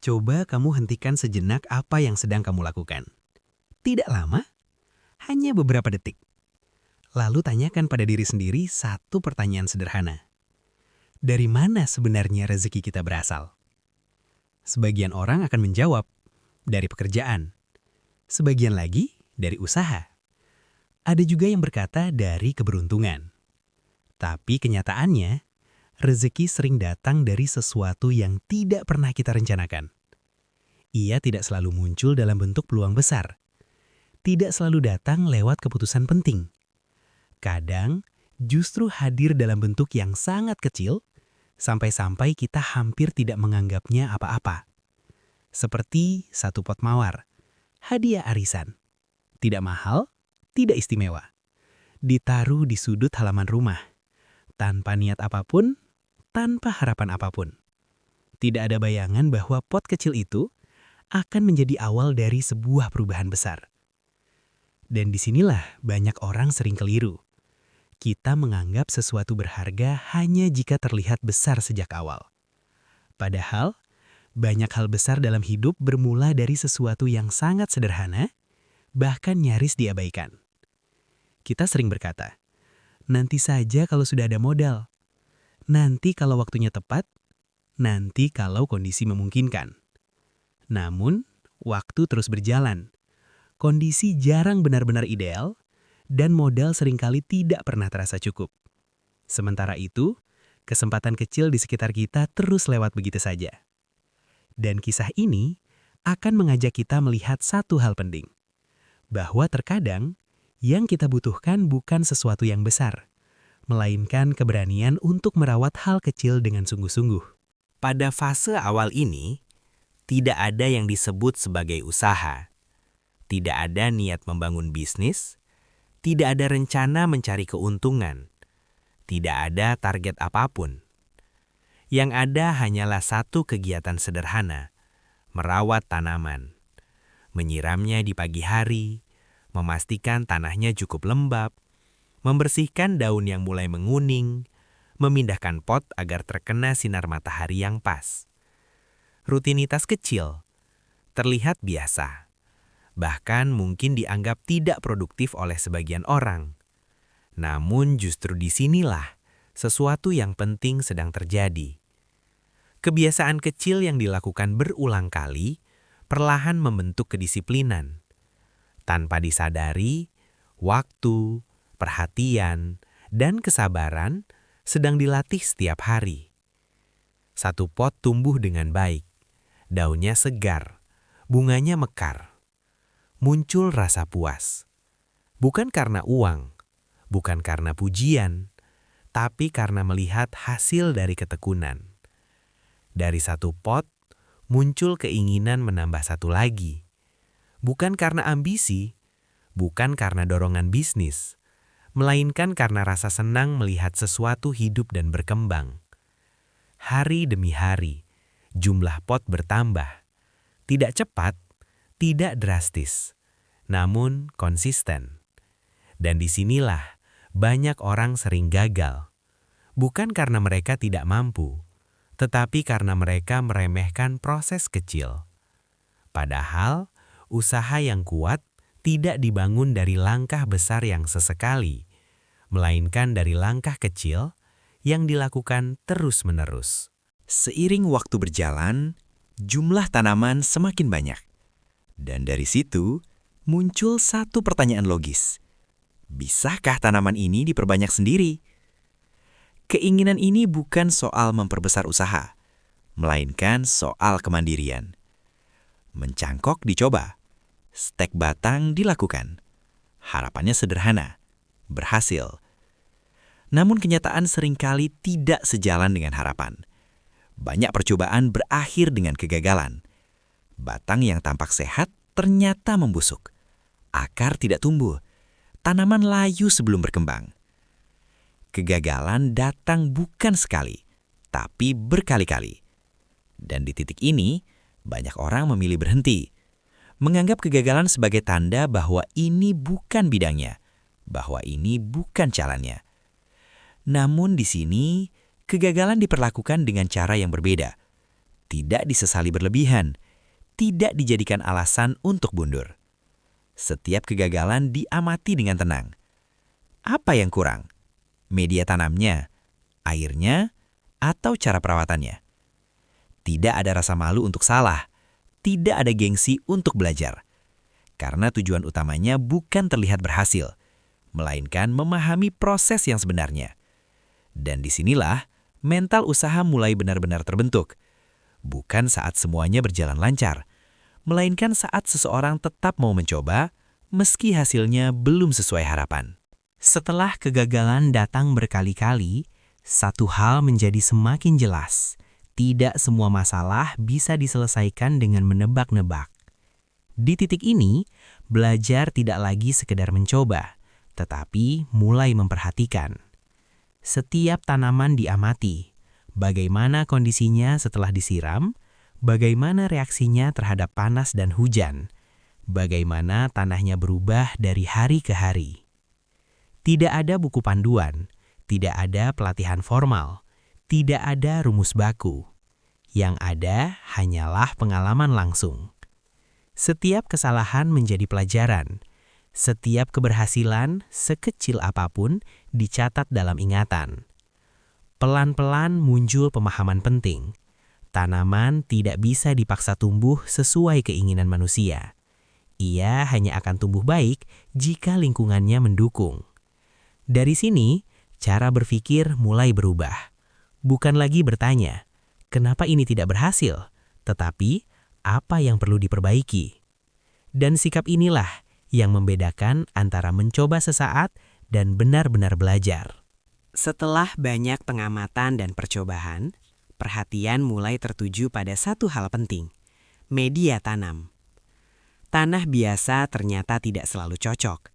Coba kamu hentikan sejenak apa yang sedang kamu lakukan. Tidak lama, hanya beberapa detik. Lalu tanyakan pada diri sendiri satu pertanyaan sederhana. Dari mana sebenarnya rezeki kita berasal? Sebagian orang akan menjawab, dari pekerjaan. Sebagian lagi, dari usaha. Ada juga yang berkata dari keberuntungan. Tapi kenyataannya, rezeki sering datang dari sesuatu yang tidak pernah kita rencanakan. Ia tidak selalu muncul dalam bentuk peluang besar. Tidak selalu datang lewat keputusan penting. Kadang, justru hadir dalam bentuk yang sangat kecil, sampai-sampai kita hampir tidak menganggapnya apa-apa. Seperti satu pot mawar, hadiah arisan. Tidak mahal, tidak istimewa. Ditaruh di sudut halaman rumah. Tanpa niat apapun, tanpa harapan apapun. Tidak ada bayangan bahwa pot kecil itu akan menjadi awal dari sebuah perubahan besar. Dan disinilah banyak orang sering keliru. Kita menganggap sesuatu berharga hanya jika terlihat besar sejak awal. Padahal, banyak hal besar dalam hidup bermula dari sesuatu yang sangat sederhana, bahkan nyaris diabaikan. Kita sering berkata, nanti saja kalau sudah ada modal. Nanti kalau waktunya tepat. Nanti kalau kondisi memungkinkan. Namun, waktu terus berjalan. Kondisi jarang benar-benar ideal, dan modal seringkali tidak pernah terasa cukup. Sementara itu, kesempatan kecil di sekitar kita terus lewat begitu saja. Dan kisah ini akan mengajak kita melihat satu hal penting. Bahwa terkadang, yang kita butuhkan bukan sesuatu yang besar, melainkan keberanian untuk merawat hal kecil dengan sungguh-sungguh. Pada fase awal ini, tidak ada yang disebut sebagai usaha. Tidak ada niat membangun bisnis, tidak ada rencana mencari keuntungan, tidak ada target apapun. Yang ada hanyalah satu kegiatan sederhana, merawat tanaman, menyiramnya di pagi hari, memastikan tanahnya cukup lembab, membersihkan daun yang mulai menguning, memindahkan pot agar terkena sinar matahari yang pas. Rutinitas kecil, terlihat biasa. Bahkan mungkin dianggap tidak produktif oleh sebagian orang. Namun justru disinilah sesuatu yang penting sedang terjadi. Kebiasaan kecil yang dilakukan berulang kali perlahan membentuk kedisiplinan. Tanpa disadari, waktu, perhatian, dan kesabaran sedang dilatih setiap hari. Satu pot tumbuh dengan baik, daunnya segar, bunganya mekar. Muncul rasa puas. Bukan karena uang, bukan karena pujian, tapi karena melihat hasil dari ketekunan. Dari satu pot, muncul keinginan menambah satu lagi. Bukan karena ambisi, bukan karena dorongan bisnis, melainkan karena rasa senang melihat sesuatu hidup dan berkembang. Hari demi hari, jumlah pot bertambah. Tidak cepat, tidak drastis, namun konsisten. Dan disinilah banyak orang sering gagal. Bukan karena mereka tidak mampu, tetapi karena mereka meremehkan proses kecil. Padahal, usaha yang kuat tidak dibangun dari langkah besar yang sesekali, melainkan dari langkah kecil yang dilakukan terus-menerus. Seiring waktu berjalan, jumlah tanaman semakin banyak. Dan dari situ, muncul satu pertanyaan logis. Bisakah tanaman ini diperbanyak sendiri? Keinginan ini bukan soal memperbesar usaha, melainkan soal kemandirian. Mencangkok dicoba, stek batang dilakukan. Harapannya sederhana, berhasil. Namun kenyataan seringkali tidak sejalan dengan harapan. Banyak percobaan berakhir dengan kegagalan. Batang yang tampak sehat ternyata membusuk. Akar tidak tumbuh. Tanaman layu sebelum berkembang. Kegagalan datang bukan sekali, tapi berkali-kali. Dan di titik ini, banyak orang memilih berhenti. Menganggap kegagalan sebagai tanda bahwa ini bukan bidangnya, bahwa ini bukan jalannya. Namun di sini, kegagalan diperlakukan dengan cara yang berbeda. tidak disesali berlebihan, tidak dijadikan alasan untuk mundur. Setiap kegagalan diamati dengan tenang. Apa yang kurang? Media tanamnya, airnya, atau cara perawatannya? Tidak ada rasa malu untuk salah, tidak ada gengsi untuk belajar. Karena tujuan utamanya bukan terlihat berhasil, melainkan memahami proses yang sebenarnya. Dan disinilah mental usaha mulai benar-benar terbentuk. Bukan saat semuanya berjalan lancar, melainkan saat seseorang tetap mau mencoba, meski hasilnya belum sesuai harapan. Setelah kegagalan datang berkali-kali, satu hal menjadi semakin jelas. Tidak semua masalah bisa diselesaikan dengan menebak-nebak. Di titik ini, belajar tidak lagi sekedar mencoba, tetapi mulai memperhatikan. Setiap tanaman diamati, bagaimana kondisinya setelah disiram, bagaimana reaksinya terhadap panas dan hujan, bagaimana tanahnya berubah dari hari ke hari. Tidak ada buku panduan, tidak ada pelatihan formal, tidak ada rumus baku. Yang ada hanyalah pengalaman langsung. Setiap kesalahan menjadi pelajaran. Setiap keberhasilan, sekecil apapun, dicatat dalam ingatan. Pelan-pelan muncul pemahaman penting. Tanaman tidak bisa dipaksa tumbuh sesuai keinginan manusia. Ia hanya akan tumbuh baik jika lingkungannya mendukung. Dari sini, cara berpikir mulai berubah. Bukan lagi bertanya, kenapa ini tidak berhasil? Tetapi, apa yang perlu diperbaiki? Dan sikap inilah yang membedakan antara mencoba sesaat dan benar-benar belajar. Setelah banyak pengamatan dan percobaan, perhatian mulai tertuju pada satu hal penting, media tanam. Tanah biasa ternyata tidak selalu cocok.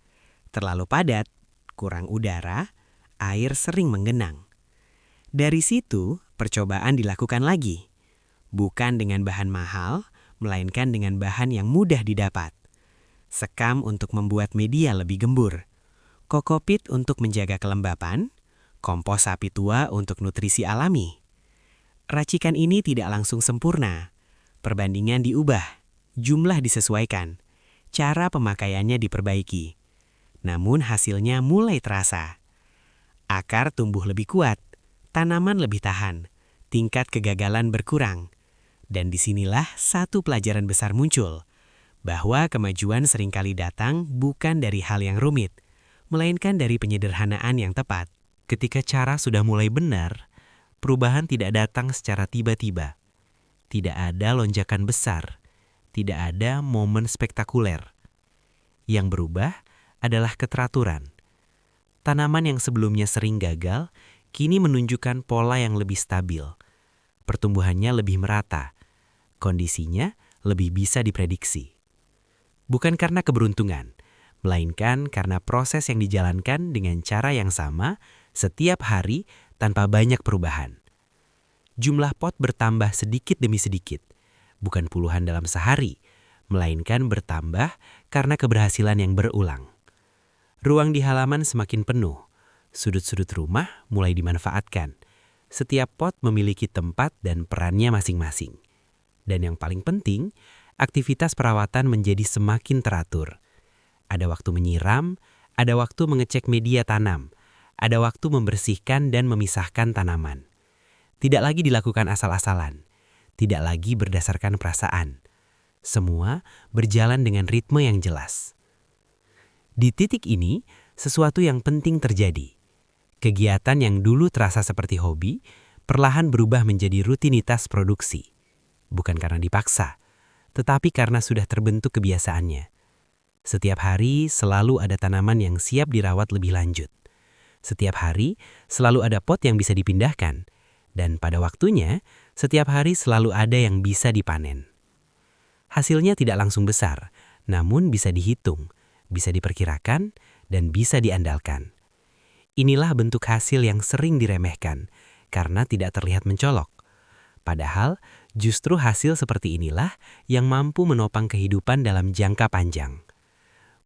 Terlalu padat, kurang udara, air sering menggenang. Dari situ, percobaan dilakukan lagi. Bukan dengan bahan mahal, melainkan dengan bahan yang mudah didapat. Sekam untuk membuat media lebih gembur. Kokopit untuk menjaga kelembapan. Kompos sapi tua untuk nutrisi alami. Racikan ini tidak langsung sempurna. Perbandingan diubah, jumlah disesuaikan, cara pemakaiannya diperbaiki. Namun hasilnya mulai terasa. Akar tumbuh lebih kuat. Tanaman lebih tahan, tingkat kegagalan berkurang. Dan disinilah satu pelajaran besar muncul, bahwa kemajuan seringkali datang bukan dari hal yang rumit, melainkan dari penyederhanaan yang tepat. Ketika cara sudah mulai benar, perubahan tidak datang secara tiba-tiba. Tidak ada lonjakan besar, tidak ada momen spektakuler. Yang berubah adalah keteraturan. Tanaman yang sebelumnya sering gagal, kini menunjukkan pola yang lebih stabil. Pertumbuhannya lebih merata. Kondisinya lebih bisa diprediksi. Bukan karena keberuntungan, melainkan karena proses yang dijalankan dengan cara yang sama setiap hari tanpa banyak perubahan. Jumlah pot bertambah sedikit demi sedikit, bukan puluhan dalam sehari, melainkan bertambah karena keberhasilan yang berulang. Ruang di halaman semakin penuh. Sudut-sudut rumah mulai dimanfaatkan. Setiap pot memiliki tempat dan perannya masing-masing. Dan yang paling penting, aktivitas perawatan menjadi semakin teratur. Ada waktu menyiram, ada waktu mengecek media tanam, ada waktu membersihkan dan memisahkan tanaman. Tidak lagi dilakukan asal-asalan, tidak lagi berdasarkan perasaan. Semua berjalan dengan ritme yang jelas. Di titik ini, sesuatu yang penting terjadi. Kegiatan yang dulu terasa seperti hobi, perlahan berubah menjadi rutinitas produksi. Bukan karena dipaksa, tetapi karena sudah terbentuk kebiasaannya. Setiap hari selalu ada tanaman yang siap dirawat lebih lanjut. Setiap hari selalu ada pot yang bisa dipindahkan. Dan pada waktunya, setiap hari selalu ada yang bisa dipanen. Hasilnya tidak langsung besar, namun bisa dihitung, bisa diperkirakan, dan bisa diandalkan. Inilah bentuk hasil yang sering diremehkan, karena tidak terlihat mencolok. Padahal, justru hasil seperti inilah yang mampu menopang kehidupan dalam jangka panjang.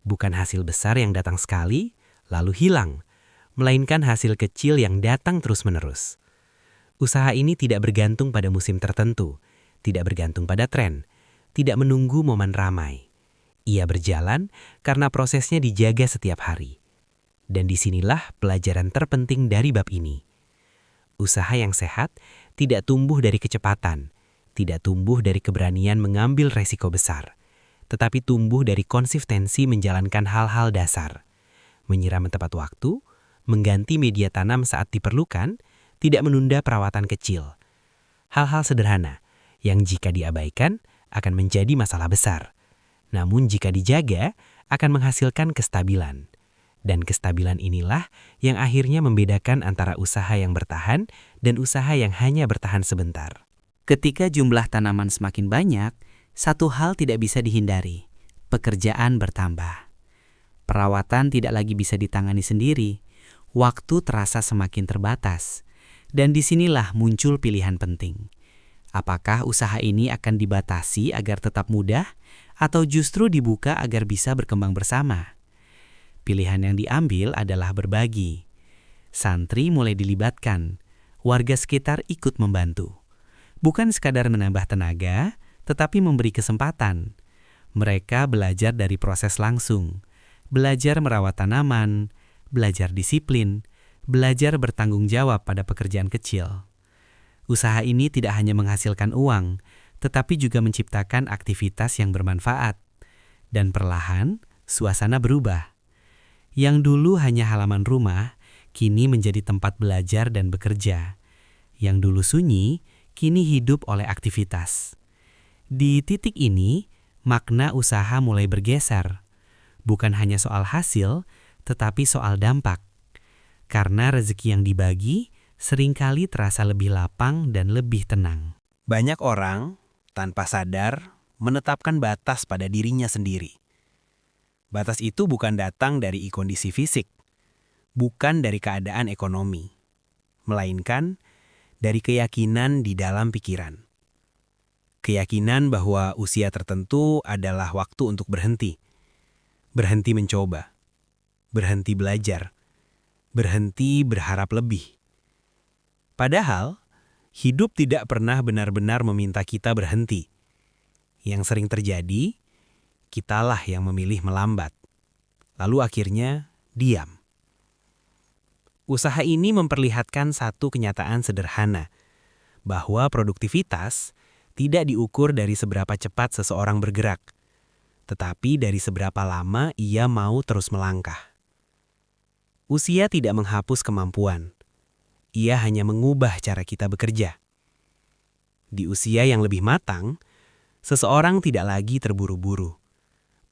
Bukan hasil besar yang datang sekali, lalu hilang, melainkan hasil kecil yang datang terus-menerus. Usaha ini tidak bergantung pada musim tertentu, tidak bergantung pada tren, tidak menunggu momen ramai. Ia berjalan karena prosesnya dijaga setiap hari. Dan disinilah pelajaran terpenting dari bab ini. Usaha yang sehat tidak tumbuh dari kecepatan, tidak tumbuh dari keberanian mengambil resiko besar, tetapi tumbuh dari konsistensi menjalankan hal-hal dasar. Menyiram tepat waktu, mengganti media tanam saat diperlukan, tidak menunda perawatan kecil. Hal-hal sederhana yang jika diabaikan akan menjadi masalah besar. Namun jika dijaga, akan menghasilkan kestabilan. Dan kestabilan inilah yang akhirnya membedakan antara usaha yang bertahan dan usaha yang hanya bertahan sebentar. Ketika jumlah tanaman semakin banyak, satu hal tidak bisa dihindari. Pekerjaan bertambah. Perawatan tidak lagi bisa ditangani sendiri. Waktu terasa semakin terbatas. Dan disinilah muncul pilihan penting. Apakah usaha ini akan dibatasi agar tetap mudah, atau justru dibuka agar bisa berkembang bersama? Pilihan yang diambil adalah berbagi. Santri mulai dilibatkan, warga sekitar ikut membantu. Bukan sekadar menambah tenaga, tetapi memberi kesempatan. Mereka belajar dari proses langsung, belajar merawat tanaman, belajar disiplin, belajar bertanggung jawab pada pekerjaan kecil. Usaha ini tidak hanya menghasilkan uang, tetapi juga menciptakan aktivitas yang bermanfaat. Dan perlahan, suasana berubah. Yang dulu hanya halaman rumah, kini menjadi tempat belajar dan bekerja. Yang dulu sunyi, kini hidup oleh aktivitas. Di titik ini, makna usaha mulai bergeser. Bukan hanya soal hasil, tetapi soal dampak. Karena rezeki yang dibagi seringkali terasa lebih lapang dan lebih tenang. Banyak orang, tanpa sadar, menetapkan batas pada dirinya sendiri. Batas itu bukan datang dari kondisi fisik, bukan dari keadaan ekonomi, melainkan dari keyakinan di dalam pikiran. Keyakinan bahwa usia tertentu adalah waktu untuk berhenti. Berhenti mencoba, berhenti belajar, berhenti berharap lebih. Padahal, hidup tidak pernah benar-benar meminta kita berhenti. Yang sering terjadi, kitalah yang memilih melambat. Lalu akhirnya, diam. Usaha ini memperlihatkan satu kenyataan sederhana, bahwa produktivitas tidak diukur dari seberapa cepat seseorang bergerak, tetapi dari seberapa lama ia mau terus melangkah. Usia tidak menghapus kemampuan. Ia hanya mengubah cara kita bekerja. Di usia yang lebih matang, seseorang tidak lagi terburu-buru,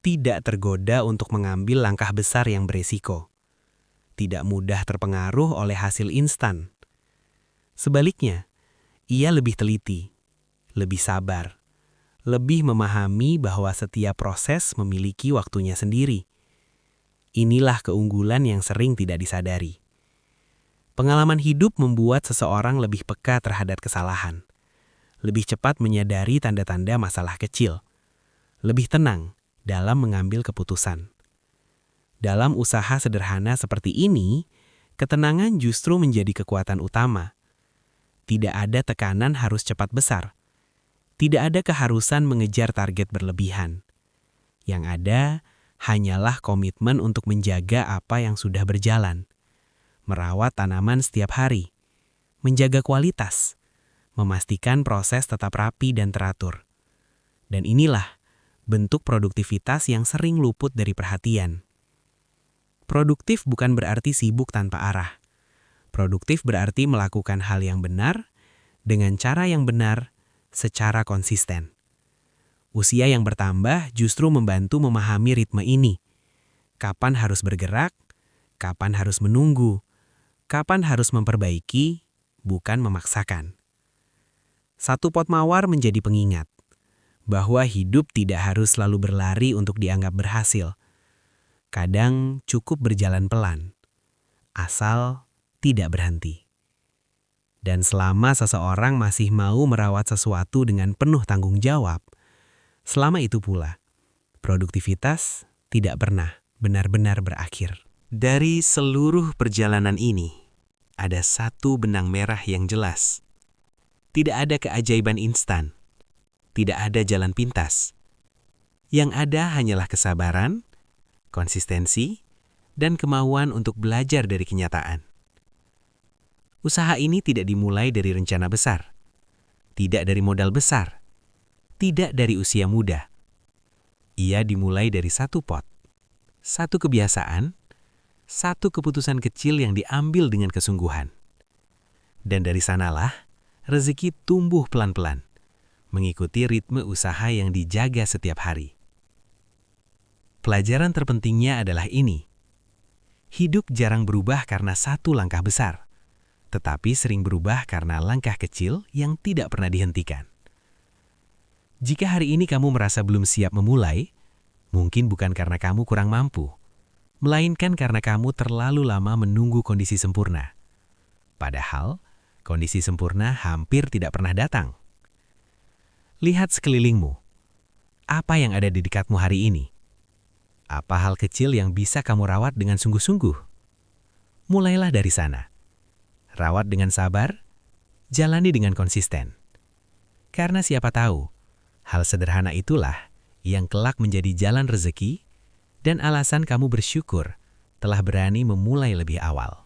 tidak tergoda untuk mengambil langkah besar yang beresiko, tidak mudah terpengaruh oleh hasil instan. Sebaliknya, ia lebih teliti, lebih sabar, lebih memahami bahwa setiap proses memiliki waktunya sendiri. Inilah keunggulan yang sering tidak disadari. Pengalaman hidup membuat seseorang lebih peka terhadap kesalahan, lebih cepat menyadari tanda-tanda masalah kecil, lebih tenang dalam mengambil keputusan. Dalam usaha sederhana seperti ini, ketenangan justru menjadi kekuatan utama. Tidak ada tekanan harus cepat besar. Tidak ada keharusan mengejar target berlebihan. Yang ada hanyalah komitmen untuk menjaga apa yang sudah berjalan. Merawat tanaman setiap hari, menjaga kualitas, memastikan proses tetap rapi dan teratur. Dan inilah bentuk produktivitas yang sering luput dari perhatian. Produktif bukan berarti sibuk tanpa arah. Produktif berarti melakukan hal yang benar, dengan cara yang benar, secara konsisten. Usia yang bertambah justru membantu memahami ritme ini. Kapan harus bergerak, kapan harus menunggu, kapan harus memperbaiki, bukan memaksakan. Satu pot mawar menjadi pengingat bahwa hidup tidak harus selalu berlari untuk dianggap berhasil. Kadang cukup berjalan pelan, asal tidak berhenti. Dan selama seseorang masih mau merawat sesuatu dengan penuh tanggung jawab, selama itu pula, produktivitas tidak pernah benar-benar berakhir. Dari seluruh perjalanan ini, ada satu benang merah yang jelas. Tidak ada keajaiban instan. tidak ada jalan pintas. Yang ada hanyalah kesabaran, konsistensi, dan kemauan untuk belajar dari kenyataan. Usaha ini tidak dimulai dari rencana besar, tidak dari modal besar, tidak dari usia muda. Ia dimulai dari satu pot, satu kebiasaan, satu keputusan kecil yang diambil dengan kesungguhan. Dan dari sanalah rezeki tumbuh pelan-pelan, mengikuti ritme usaha yang dijaga setiap hari. Pelajaran terpentingnya adalah ini. Hidup jarang berubah karena satu langkah besar, tetapi sering berubah karena langkah kecil yang tidak pernah dihentikan. Jika hari ini kamu merasa belum siap memulai, mungkin bukan karena kamu kurang mampu, melainkan karena kamu terlalu lama menunggu kondisi sempurna. Padahal, kondisi sempurna hampir tidak pernah datang. Lihat sekelilingmu. Apa yang ada di dekatmu hari ini? Apa hal kecil yang bisa kamu rawat dengan sungguh-sungguh? Mulailah dari sana. Rawat dengan sabar, jalani dengan konsisten. Karena siapa tahu, hal sederhana itulah yang kelak menjadi jalan rezeki dan alasan kamu bersyukur telah berani memulai lebih awal.